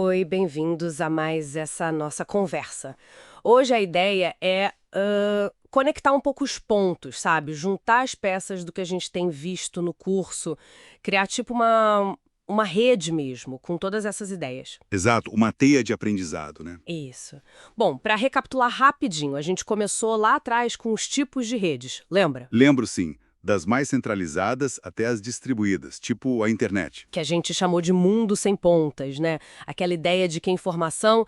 Oi, bem-vindos a mais essa nossa conversa. Hoje a ideia é conectar um pouco os pontos, sabe? Juntar as peças do que a gente tem visto no curso, criar tipo uma rede mesmo, com todas essas ideias. Exato, uma teia de aprendizado, né? Isso. Bom, para recapitular rapidinho, a gente começou lá atrás com os tipos de redes, lembra? Lembro sim, das mais centralizadas até as distribuídas, tipo a internet. Que a gente chamou de mundo sem pontas, né? Aquela ideia de que a informação,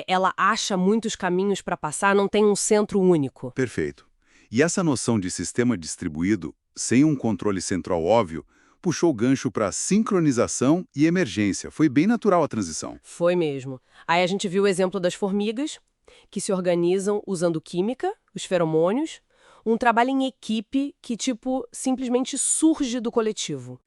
ela acha muitos caminhos para passar, não tem um centro único. Perfeito. E essa noção de sistema distribuído, sem um controle central óbvio, puxou o gancho para sincronização e emergência. Foi bem natural a transição. Foi mesmo. Aí a gente viu o exemplo das formigas, que se organizam usando química, os feromônios, um trabalho em equipe que, tipo, simplesmente surge do coletivo.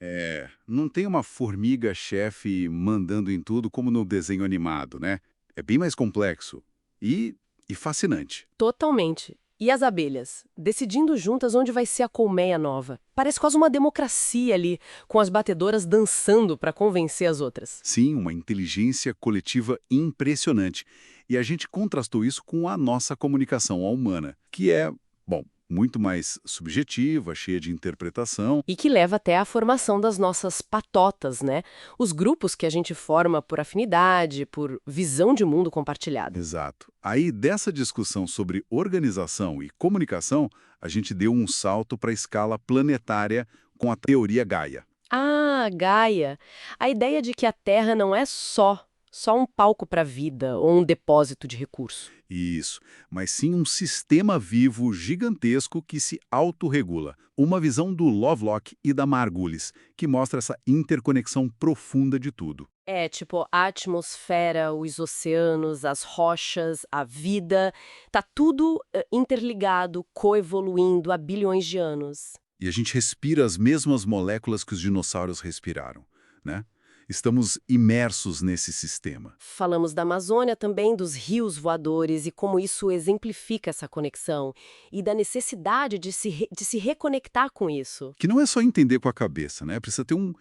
Não tem uma formiga-chefe mandando em tudo como no desenho animado, né? É bem mais complexo e fascinante. Totalmente. E as abelhas, decidindo juntas onde vai ser a colmeia nova. Parece quase uma democracia ali, com as batedoras dançando para convencer as outras. Sim, uma inteligência coletiva impressionante. E a gente contrastou isso com a nossa comunicação, a humana, que é, bom, muito mais subjetiva, cheia de interpretação. E que leva até à formação das nossas patotas, né? Os grupos que a gente forma por afinidade, por visão de mundo compartilhada. Exato. Aí, dessa discussão sobre organização e comunicação, a gente deu um salto para a escala planetária com a teoria Gaia. Ah, Gaia! A ideia de que a Terra não é só um palco para a vida ou um depósito de recurso. Isso, mas sim um sistema vivo gigantesco que se autorregula. Uma visão do Lovelock e da Margulis, que mostra essa interconexão profunda de tudo. É, tipo, a atmosfera, os oceanos, as rochas, a vida, tá tudo interligado, coevoluindo há bilhões de anos. E a gente respira as mesmas moléculas que os dinossauros respiraram, né? Estamos imersos nesse sistema. Falamos da Amazônia também, dos rios voadores e como isso exemplifica essa conexão e da necessidade de se reconectar com isso. Que não é só entender com a cabeça, né? Precisa ter um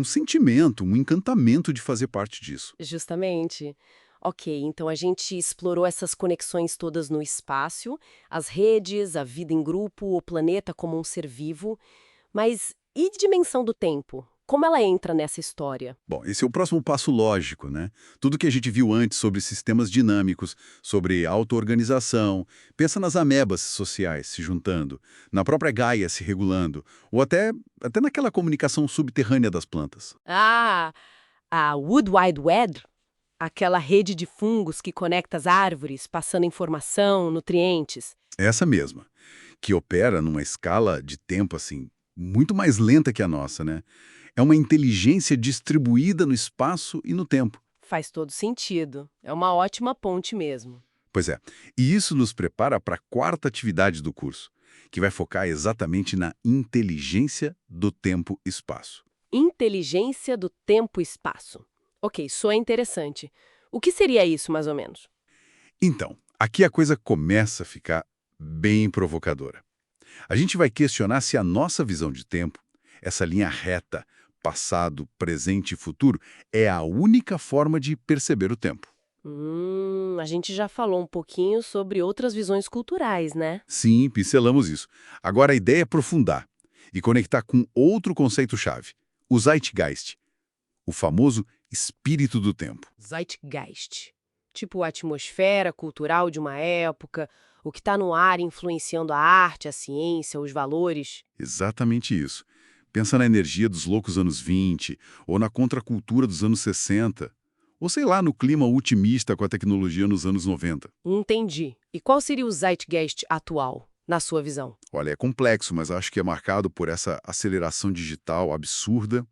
sentimento, um encantamento de fazer parte disso. Justamente. Ok, então a gente explorou essas conexões todas no espaço, as redes, a vida em grupo, o planeta como um ser vivo, mas e dimensão do tempo? Como ela entra nessa história? Bom, esse é o próximo passo lógico, né? Tudo que a gente viu antes sobre sistemas dinâmicos, sobre auto-organização, pensa nas amebas sociais se juntando, na própria Gaia se regulando, ou até naquela comunicação subterrânea das plantas. Ah, a Wood Wide Web, aquela rede de fungos que conecta as árvores, passando informação, nutrientes. Essa mesma, que opera numa escala de tempo, assim, muito mais lenta que a nossa, né? É uma inteligência distribuída no espaço e no tempo. Faz todo sentido. É uma ótima ponte mesmo. Pois é, e isso nos prepara para a quarta atividade do curso, que vai focar exatamente na inteligência do tempo-espaço. Inteligência do tempo e espaço. Ok, isso é interessante. O que seria isso, mais ou menos? Então, aqui a coisa começa a ficar bem provocadora. A gente vai questionar se a nossa visão de tempo, essa linha reta, passado, presente e futuro, é a única forma de perceber o tempo. A gente já falou um pouquinho sobre outras visões culturais, né? Sim, pincelamos isso. Agora a ideia é aprofundar e conectar com outro conceito-chave, o Zeitgeist, o famoso espírito do tempo. Zeitgeist. Tipo a atmosfera cultural de uma época, o que está no ar influenciando a arte, a ciência, os valores. Exatamente isso. Pensa na energia dos loucos anos 20, ou na contracultura dos anos 60, ou sei lá, no clima otimista com a tecnologia nos anos 90. Entendi. E qual seria o Zeitgeist atual, na sua visão? Olha, é complexo, mas acho que é marcado por essa aceleração digital absurda,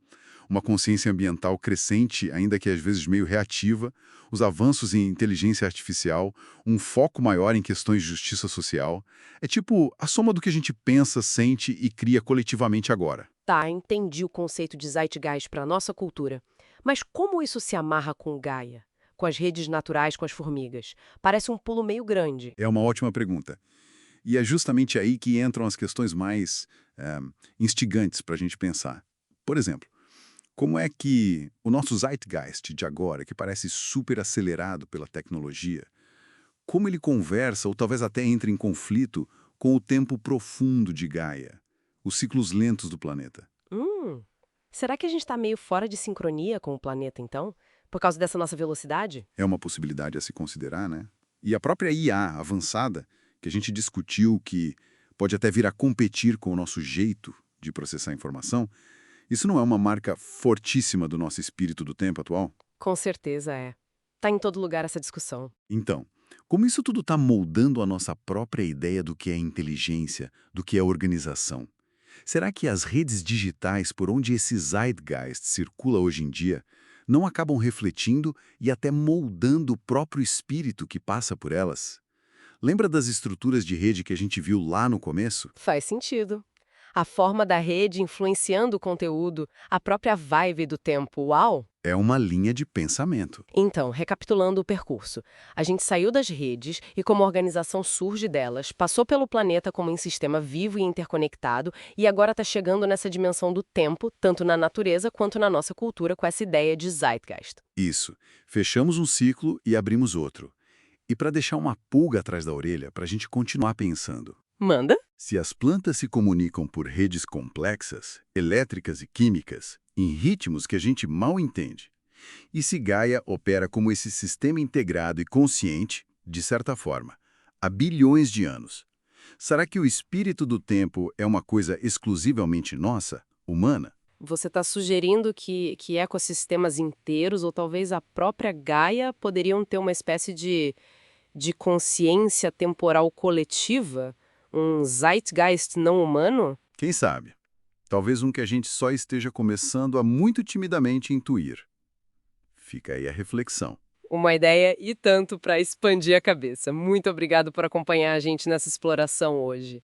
uma consciência ambiental crescente, ainda que às vezes meio reativa, os avanços em inteligência artificial, um foco maior em questões de justiça social. É tipo a soma do que a gente pensa, sente e cria coletivamente agora. Tá, entendi o conceito de Zeitgeist para nossa cultura. Mas como isso se amarra com Gaia? Com as redes naturais, com as formigas? Parece um pulo meio grande. É uma ótima pergunta. E é justamente aí que entram as questões mais instigantes para a gente pensar. Por exemplo, Como é que o nosso Zeitgeist de agora, que parece super acelerado pela tecnologia, como ele conversa ou talvez até entre em conflito com o tempo profundo de Gaia, os ciclos lentos do planeta? Hum, será que a gente está meio fora de sincronia com o planeta, então? Por causa dessa nossa velocidade? É uma possibilidade a se considerar, né? E a própria IA avançada, que a gente discutiu que pode até vir a competir com o nosso jeito de processar informação, isso não é uma marca fortíssima do nosso espírito do tempo atual? Com certeza é. Tá em todo lugar essa discussão. Então, como isso tudo está moldando a nossa própria ideia do que é inteligência, do que é organização? Será que as redes digitais por onde esse Zeitgeist circula hoje em dia não acabam refletindo e até moldando o próprio espírito que passa por elas? Lembra das estruturas de rede que a gente viu lá no começo? Faz sentido. A forma da rede influenciando o conteúdo, a própria vibe do tempo, uau! É uma linha de pensamento. Então, recapitulando o percurso, a gente saiu das redes e, como a organização surge delas, passou pelo planeta como um sistema vivo e interconectado e agora está chegando nessa dimensão do tempo, tanto na natureza quanto na nossa cultura, com essa ideia de Zeitgeist. Isso. Fechamos um ciclo e abrimos outro. E para deixar uma pulga atrás da orelha, para a gente continuar pensando. Manda? Se as plantas se comunicam por redes complexas, elétricas e químicas, em ritmos que a gente mal entende, e se Gaia opera como esse sistema integrado e consciente, de certa forma, há bilhões de anos, será que o espírito do tempo é uma coisa exclusivamente nossa, humana? Você está sugerindo que ecossistemas inteiros, ou talvez a própria Gaia, poderiam ter uma espécie de consciência temporal coletiva? Um Zeitgeist não humano? Quem sabe? Talvez um que a gente só esteja começando a muito timidamente intuir. Fica aí a reflexão. Uma ideia e tanto para expandir a cabeça. Muito obrigado por acompanhar a gente nessa exploração hoje.